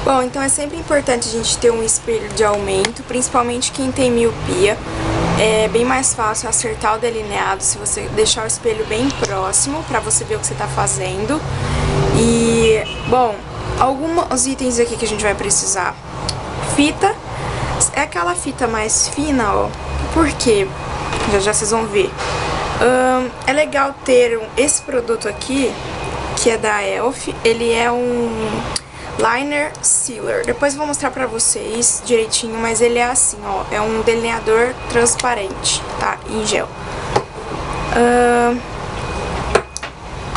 Bom, então é sempre importante a gente ter um espelho de aumento, principalmente quem tem miopia. É bem mais fácil acertar o delineado se você deixar o espelho bem próximo pra você ver o que você tá fazendo. E, bom, alguns itens aqui que a gente vai precisar. Fita, é aquela fita mais fina, ó, porque já vocês vão ver. É legal ter esse produto aqui, que é da Elf, ele é um liner sealer. Depois eu vou mostrar pra vocês direitinho, mas ele é assim, ó, é um delineador transparente, tá, em gel.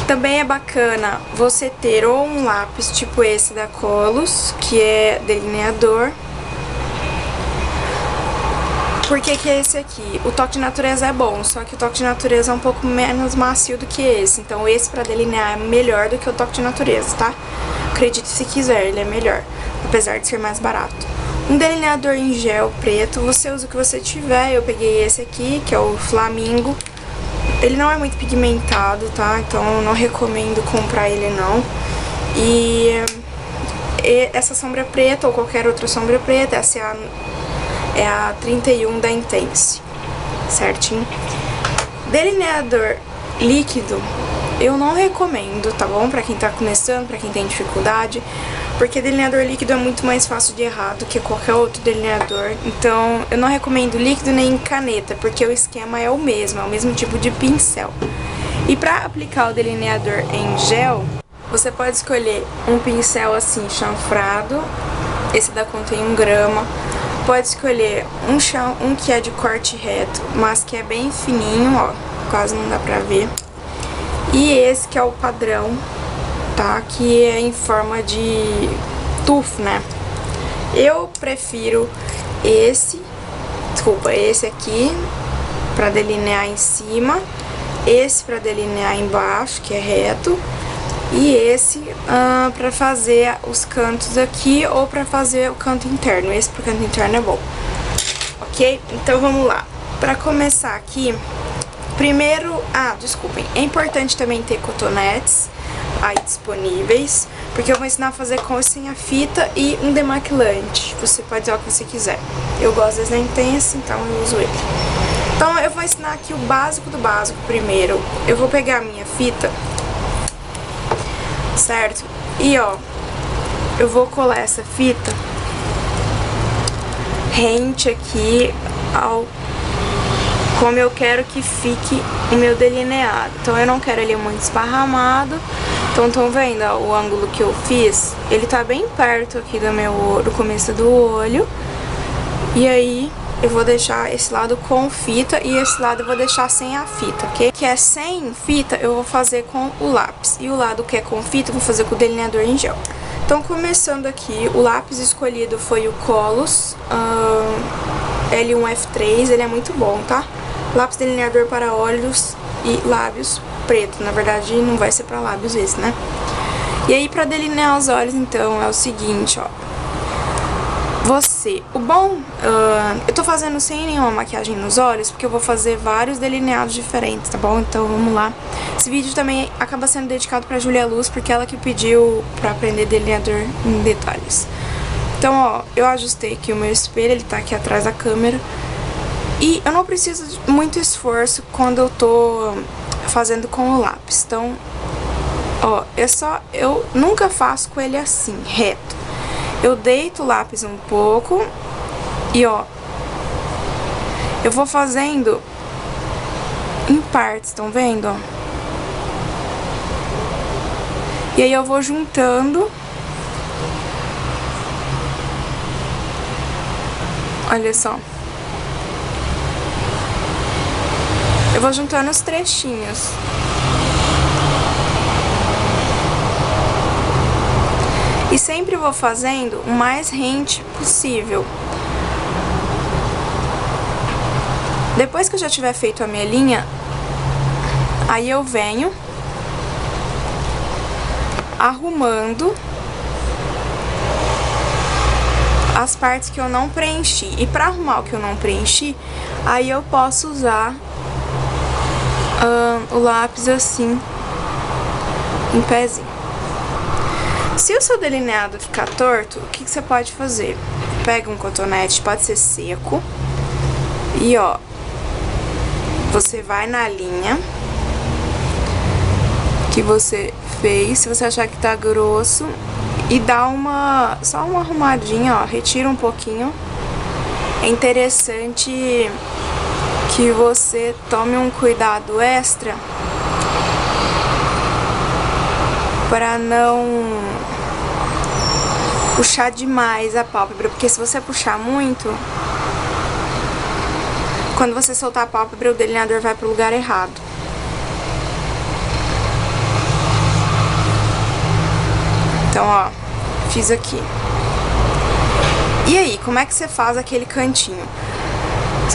Também é bacana você ter ou um lápis tipo esse da Colos, que é delineador. Por que que é esse aqui? O Toque de Natureza é bom, só que o Toque de Natureza é um pouco menos macio do que esse. Então esse pra delinear é melhor do que o Toque de Natureza, tá? Acredite se quiser, ele é melhor, apesar de ser mais barato. Um delineador em gel preto, você usa o que você tiver. Eu peguei esse aqui, que é o Flamingo. Ele não é muito pigmentado, tá? Então eu não recomendo comprar ele não. E essa sombra preta ou qualquer outra sombra preta, essa é a 31 da Intense, certinho? Delineador líquido, eu não recomendo, tá bom? Pra quem tá começando, pra quem tem dificuldade, porque delineador líquido é muito mais fácil de errar do que qualquer outro delineador. Então, eu não recomendo líquido nem caneta, porque o esquema é o mesmo tipo de pincel. E pra aplicar o delineador em gel, você pode escolher um pincel assim, chanfrado, esse da contém 1 grama. Pode escolher um que é de corte reto, mas que é bem fininho, ó, quase não dá pra ver. E esse que é o padrão, tá? Que é em forma de tufo, né? Eu prefiro esse aqui pra delinear em cima, esse pra delinear embaixo, que é reto, e esse pra fazer os cantos aqui ou pra fazer o canto interno. Esse pro canto interno é bom, ok? Então vamos lá. Pra começar aqui, primeiro, desculpem, é importante também ter cotonetes aí disponíveis, porque eu vou ensinar a fazer com e sem a fita e um demaquilante. Você pode usar o que você quiser. Eu gosto desse da Intense, então eu uso ele. Então eu vou ensinar aqui o básico do básico primeiro. Eu vou pegar a minha fita, certo? E ó, eu vou colar essa fita rente aqui ao como eu quero que fique o meu delineado. Então eu não quero ele muito esparramado. Então estão vendo, ó, o ângulo que eu fiz? Ele tá bem perto aqui do começo do olho. E aí eu vou deixar esse lado com fita e esse lado eu vou deixar sem a fita, ok? Que é sem fita, eu vou fazer com o lápis. E o lado que é com fita, eu vou fazer com o delineador em gel. Então, começando aqui, o lápis escolhido foi o Colos L1F3, ele é muito bom, tá? Lápis delineador para olhos e lábios preto. Na verdade, não vai ser para lábios esse, né? E aí, pra delinear os olhos, então, é o seguinte, ó. Eu tô fazendo sem nenhuma maquiagem nos olhos, porque eu vou fazer vários delineados diferentes, tá bom? Então vamos lá. Esse vídeo também acaba sendo dedicado pra Julia Luz, porque ela que pediu pra aprender delineador em detalhes. Então, ó, eu ajustei aqui o meu espelho, ele tá aqui atrás da câmera. E eu não preciso de muito esforço quando eu tô fazendo com o lápis. Então, ó, eu nunca faço com ele assim, reto. Eu deito o lápis um pouco e, ó, eu vou fazendo em partes, estão vendo, ó? E aí eu vou juntando. Olha só. Eu vou juntando os trechinhos. E sempre vou fazendo o mais rente possível. Depois que eu já tiver feito a minha linha, aí eu venho arrumando as partes que eu não preenchi. E pra arrumar o que eu não preenchi, aí eu posso usar o lápis assim, em pezinho. Se o seu delineado ficar torto, o que você pode fazer? Pega um cotonete, pode ser seco, e ó, você vai na linha que você fez, se você achar que tá grosso, e dá só uma arrumadinha, ó, retira um pouquinho. É interessante que você tome um cuidado extra para não puxar demais a pálpebra, porque se você puxar muito, quando você soltar a pálpebra, o delineador vai pro lugar errado. Então, ó, fiz aqui. E aí, como é que você faz aquele cantinho?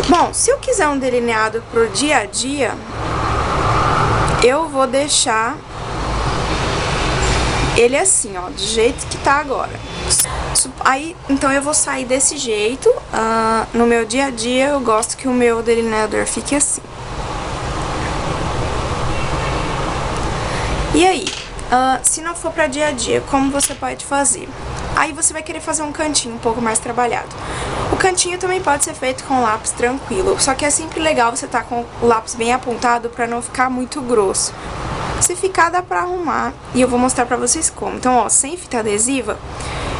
Bom, se eu quiser um delineado pro dia a dia, eu vou deixar ele assim, ó, do jeito que tá agora. Aí, então eu vou sair desse jeito. No meu dia a dia, eu gosto que o meu delineador fique assim. E aí, se não for pra dia a dia, como você pode fazer? Aí você vai querer fazer um cantinho um pouco mais trabalhado. O cantinho também pode ser feito com lápis tranquilo, só que é sempre legal você tá com o lápis bem apontado pra não ficar muito grosso. Se ficar, dá pra arrumar, e eu vou mostrar pra vocês como. Então, ó, sem fita adesiva,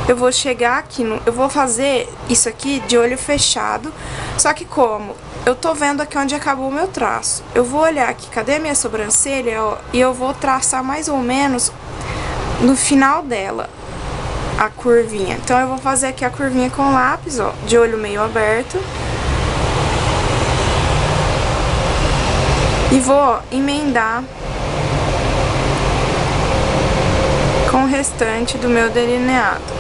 eu vou chegar aqui, eu vou fazer isso aqui de olho fechado, só que como? Eu tô vendo aqui onde acabou o meu traço. Eu vou olhar aqui, cadê a minha sobrancelha, ó, e eu vou traçar mais ou menos no final dela a curvinha. Então eu vou fazer aqui a curvinha com lápis, ó, de olho meio aberto. E vou emendar com o restante do meu delineado.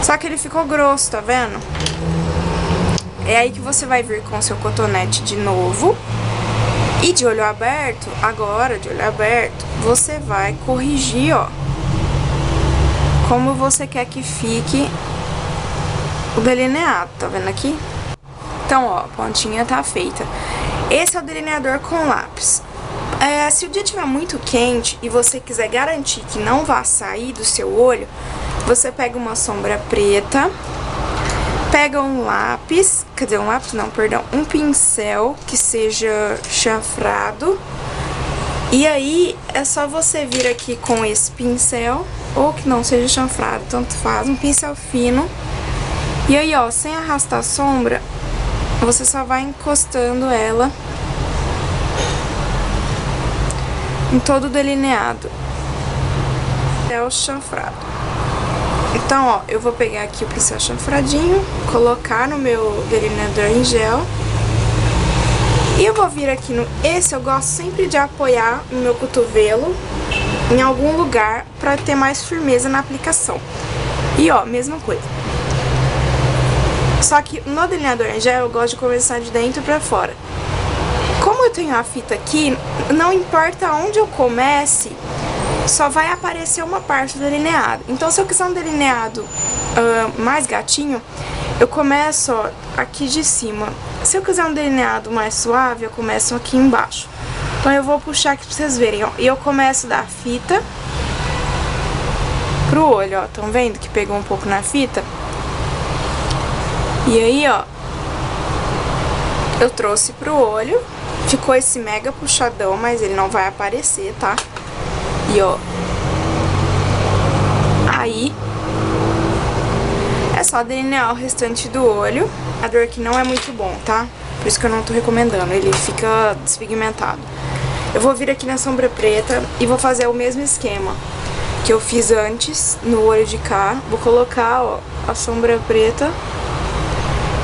Só que ele ficou grosso, tá vendo? É aí que você vai vir com o seu cotonete de novo. E de olho aberto, agora de olho aberto, você vai corrigir, ó, como você quer que fique o delineado, tá vendo aqui? Então, ó, a pontinha tá feita. Esse é o delineador com lápis. Se o dia estiver muito quente e você quiser garantir que não vá sair do seu olho, você pega uma sombra preta, pega um lápis, quer dizer, um lápis não, perdão, um pincel que seja chanfrado. E aí, é só você vir aqui com esse pincel, ou que não seja chanfrado, tanto faz, um pincel fino. E aí, ó, sem arrastar a sombra, você só vai encostando ela em todo o delineado até o chanfrado. Então, ó, eu vou pegar aqui o pincel chanfradinho, colocar no meu delineador em gel. E eu vou vir aqui no... Esse eu gosto sempre de apoiar o meu cotovelo em algum lugar pra ter mais firmeza na aplicação. E, ó, mesma coisa. Só que no delineador em gel eu gosto de começar de dentro pra fora. Como eu tenho a fita aqui, não importa onde eu comece, só vai aparecer uma parte do delineado. Então, se eu quiser um delineado mais gatinho, eu começo, ó, aqui de cima. Se eu quiser um delineado mais suave, eu começo aqui embaixo. Então, eu vou puxar aqui pra vocês verem, ó. E eu começo da fita pro olho, ó. Estão vendo que pegou um pouco na fita? E aí, ó, eu trouxe pro olho. Ficou esse mega puxadão, mas ele não vai aparecer, tá? E, ó, aí é só delinear o restante do olho. A dor aqui não é muito bom, tá? Por isso que eu não tô recomendando, ele fica despigmentado. Eu vou vir aqui na sombra preta e vou fazer o mesmo esquema que eu fiz antes no olho de cá. Vou colocar, ó, a sombra preta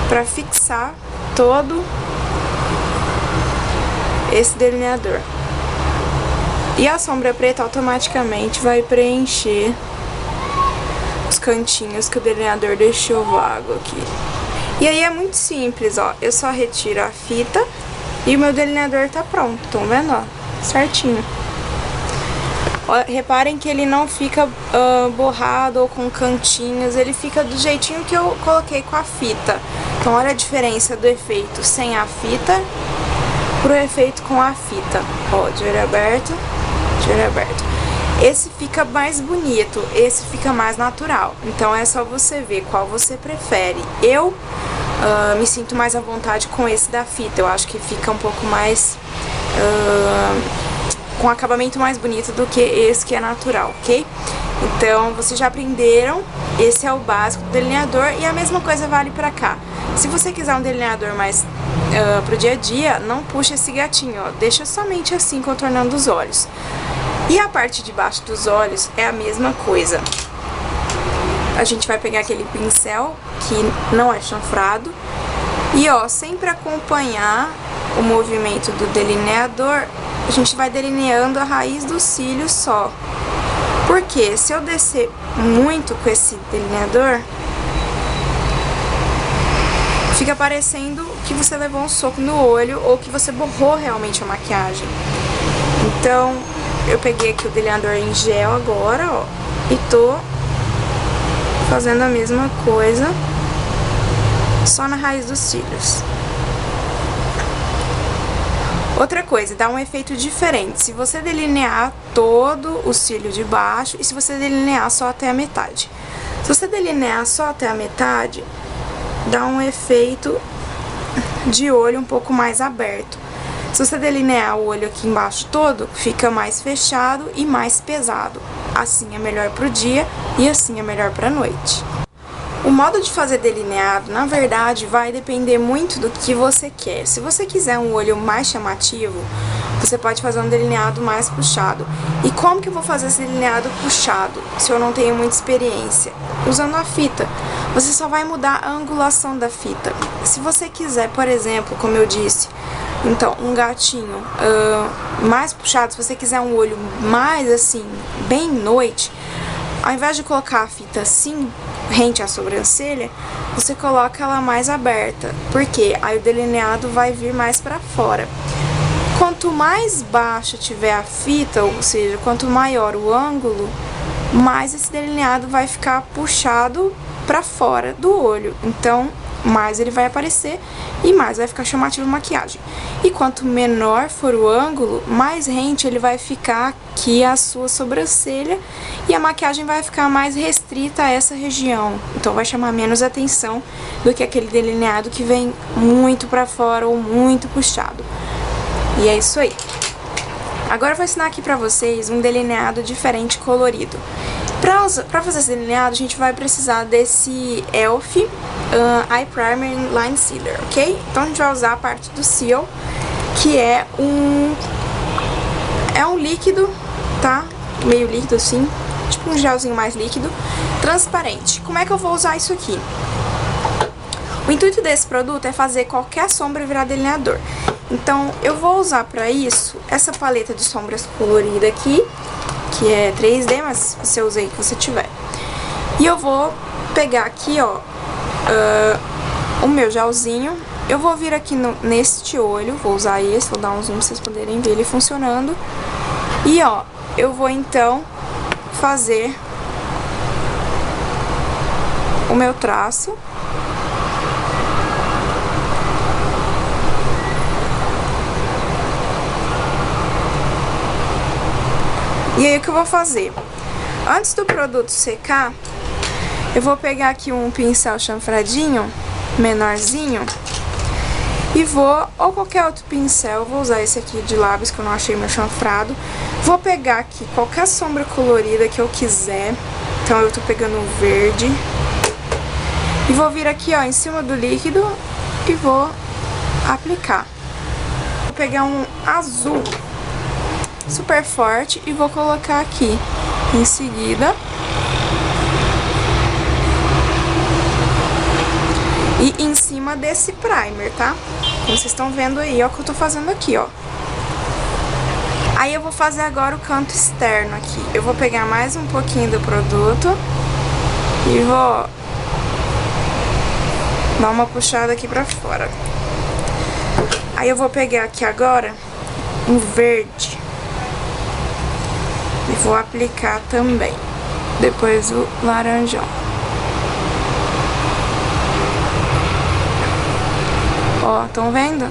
pra fixar todo esse delineador. E a sombra preta automaticamente vai preencher os cantinhos que o delineador deixou vago aqui. E aí é muito simples, ó. Eu só retiro a fita e o meu delineador tá pronto. Estão vendo, ó? Certinho. Ó, reparem que ele não fica borrado ou com cantinhos. Ele fica do jeitinho que eu coloquei com a fita. Então olha a diferença do efeito sem a fita pro efeito com a fita. Ó, de olho aberto. de olho aberto. Esse fica mais bonito, esse fica mais natural. Então é só você ver qual você prefere. Eu me sinto mais à vontade com esse da fita. Eu acho que fica um pouco mais... com acabamento mais bonito do que esse que é natural, ok? Então, vocês já aprenderam, esse é o básico do delineador e a mesma coisa vale pra cá. Se você quiser um delineador mais pro dia a dia, não puxa esse gatinho, ó, deixa somente assim, contornando os olhos. E a parte de baixo dos olhos é a mesma coisa. A gente vai pegar aquele pincel que não é chanfrado e, ó, sempre acompanhar o movimento do delineador, a gente vai delineando a raiz dos cílios só. Porque se eu descer muito com esse delineador, fica parecendo que você levou um soco no olho ou que você borrou realmente a maquiagem. Então, eu peguei aqui o delineador em gel agora, ó, e tô fazendo a mesma coisa, só na raiz dos cílios. Outra coisa, dá um efeito diferente se você delinear todo o cílio de baixo e se você delinear só até a metade. Se você delinear só até a metade, dá um efeito de olho um pouco mais aberto. Se você delinear o olho aqui embaixo todo, fica mais fechado e mais pesado. Assim é melhor pro dia e assim é melhor pra noite. O modo de fazer delineado, na verdade, vai depender muito do que você quer. Se você quiser um olho mais chamativo, você pode fazer um delineado mais puxado. E como que eu vou fazer esse delineado puxado, se eu não tenho muita experiência? Usando a fita. Você só vai mudar a angulação da fita. Se você quiser, por exemplo, como eu disse, então, um gatinho mais puxado, se você quiser um olho mais assim, bem noite, ao invés de colocar a fita assim, rente à sobrancelha, você coloca ela mais aberta, porque aí o delineado vai vir mais pra fora. Quanto mais baixa tiver a fita, ou seja, quanto maior o ângulo, mais esse delineado vai ficar puxado pra fora do olho. Então, mais ele vai aparecer e mais vai ficar chamativo a maquiagem. E quanto menor for o ângulo, mais rente ele vai ficar aqui a sua sobrancelha e a maquiagem vai ficar mais restrita a essa região. Então vai chamar menos atenção do que aquele delineado que vem muito pra fora ou muito puxado. E é isso aí. Agora eu vou ensinar aqui pra vocês um delineado diferente colorido. Pra fazer esse delineado, a gente vai precisar desse e.l.f. Eye Primer Line Sealer, ok? Então a gente vai usar a parte do Seal, que é um líquido, tá? Meio líquido assim, tipo um gelzinho mais líquido, transparente. Como é que eu vou usar isso aqui? O intuito desse produto é fazer qualquer sombra virar delineador. Então eu vou usar pra isso essa paleta de sombras colorida aqui, que é 3D, mas você usa aí que você tiver. E eu vou pegar aqui, ó, o meu gelzinho. Eu vou vir aqui neste olho, vou usar esse, vou dar um zoom pra vocês poderem ver ele funcionando. E, ó, eu vou então fazer o meu traço. E aí o que eu vou fazer? Antes do produto secar, eu vou pegar aqui um pincel chanfradinho, menorzinho, e vou, ou qualquer outro pincel, vou usar esse aqui de lábios que eu não achei meu chanfrado. Vou pegar aqui qualquer sombra colorida que eu quiser. Então eu tô pegando um verde. E vou vir aqui, ó, em cima do líquido e vou aplicar. Vou pegar um azul super forte e vou colocar aqui em seguida. E em cima desse primer, tá? Como vocês estão vendo aí, ó, o que eu tô fazendo aqui, ó. Aí eu vou fazer agora o canto externo aqui. Eu vou pegar mais um pouquinho do produto e vou dar uma puxada aqui pra fora. Aí eu vou pegar aqui agora um verde e vou aplicar também. Depois o laranjão. Ó, estão vendo?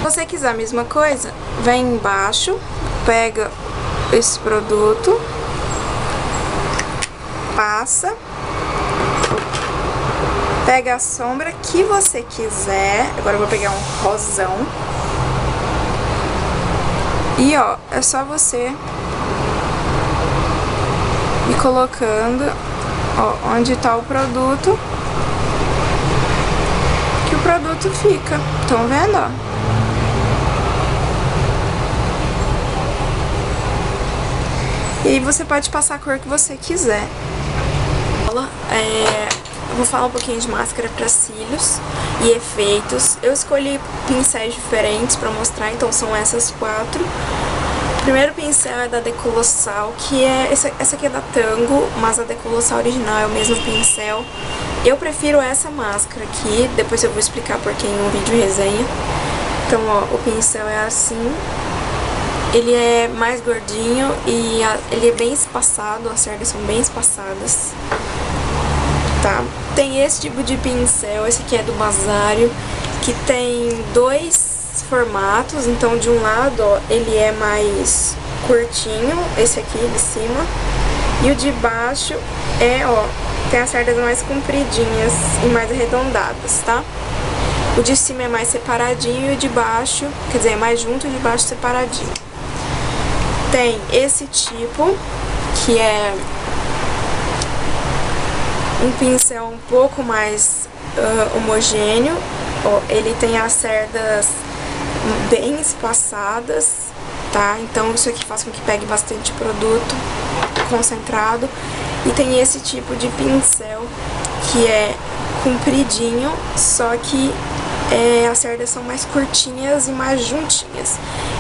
você quiser a mesma coisa, vem embaixo, pega esse produto, passa, pega a sombra que você quiser. Agora eu vou pegar um rosão. E ó, é só você ir colocando, ó, onde tá o produto, que o produto fica. Estão vendo, ó? E aí você pode passar a cor que você quiser. Eu vou falar um pouquinho de máscara para cílios e efeitos. Eu escolhi pincéis diferentes para mostrar, então são essas 4. O primeiro pincel é da Decolossal, que é essa aqui é da Tango, mas a Decolossal original é o mesmo pincel. Eu prefiro essa máscara aqui, depois eu vou explicar porque em um vídeo resenha. Então, ó, o pincel é assim. Ele é mais gordinho e ele é bem espaçado, as cerdas são bem espaçadas. Tá? Tem esse tipo de pincel, esse aqui é do Masário, que tem 2 formatos. Então de um lado, ó, ele é mais curtinho, esse aqui de cima, e o de baixo é, ó, tem as cerdas mais compridinhas e mais arredondadas, tá? O de cima é mais separadinho e o de baixo, quer dizer, é mais junto e o de baixo separadinho. Tem esse tipo, que é um pincel um pouco mais homogêneo, ó, ele tem as cerdas bem espaçadas, tá? Então isso aqui faz com que pegue bastante produto concentrado. E tem esse tipo de pincel que é compridinho, só que as cerdas são mais curtinhas e mais juntinhas.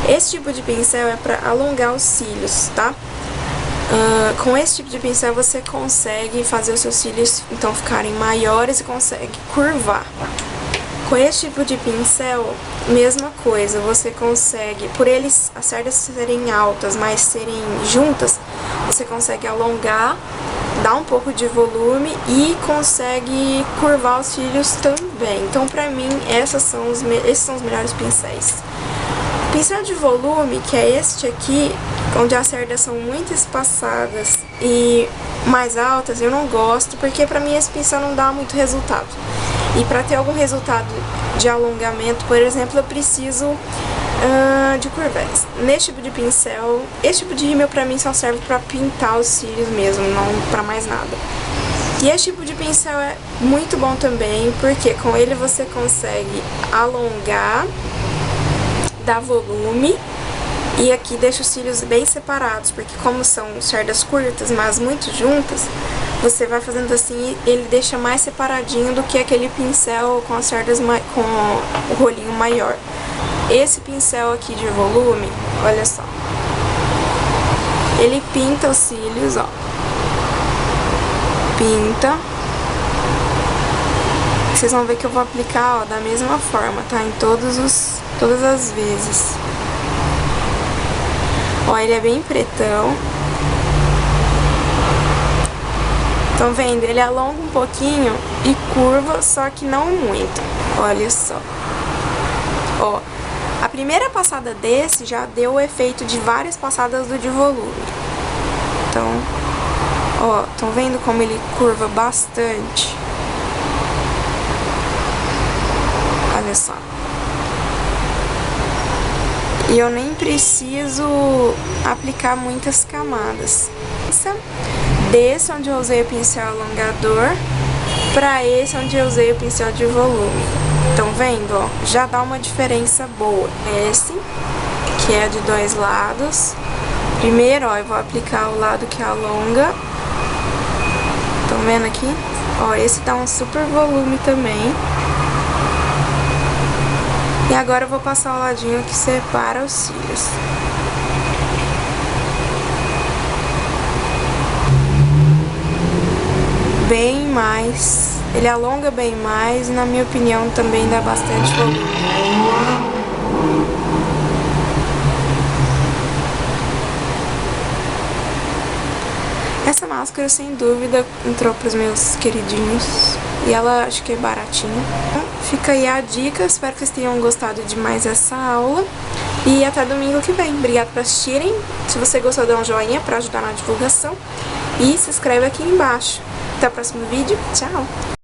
Esse tipo de pincel é para alongar os cílios, tá? Com esse tipo de pincel você consegue fazer os seus cílios então ficarem maiores e consegue curvar. Com esse tipo de pincel, mesma coisa, você consegue, por eles as cerdas serem altas, mas serem juntas, você consegue alongar, dar um pouco de volume e consegue curvar os cílios também. Então pra mim esses são os melhores pincéis. Pincel de volume, que é este aqui, onde as cerdas são muito espaçadas e mais altas, eu não gosto, porque pra mim esse pincel não dá muito resultado. E pra ter algum resultado de alongamento, por exemplo, eu preciso de curvas. Nesse tipo de pincel, esse tipo de rímel pra mim só serve pra pintar os cílios mesmo, não pra mais nada. E esse tipo de pincel é muito bom também, porque com ele você consegue alongar, dar volume, e aqui deixa os cílios bem separados, porque como são cerdas curtas, mas muito juntas, você vai fazendo assim, ele deixa mais separadinho do que aquele pincel com as cerdas com o rolinho maior. Esse pincel aqui de volume, olha só, ele pinta os cílios, ó, pinta. Vocês vão ver que eu vou aplicar, ó, da mesma forma, tá? Em todas as vezes. Ó, ele é bem pretão. Estão vendo? Ele alonga um pouquinho e curva, só que não muito. Olha só. Ó, a primeira passada desse já deu o efeito de várias passadas do de volume. Então, ó, estão vendo como ele curva bastante? Olha só. E eu nem preciso aplicar muitas camadas. Desse onde eu usei o pincel alongador pra esse onde eu usei o pincel de volume. Estão vendo, ó? Já dá uma diferença boa. Esse, que é de 2 lados. Primeiro, ó, eu vou aplicar o lado que alonga. Estão vendo aqui? Ó, esse dá um super volume também. E agora eu vou passar o ladinho que separa os cílios. Bem mais, ele alonga bem mais e na minha opinião também dá bastante volume. Essa máscara sem dúvida entrou para os meus queridinhos. E ela acho que é baratinha. Então, fica aí a dica, espero que vocês tenham gostado de mais essa aula. E até domingo que vem. Obrigada por assistirem. Se você gostou, dá um joinha pra ajudar na divulgação. E se inscreve aqui embaixo. Até o próximo vídeo. Tchau!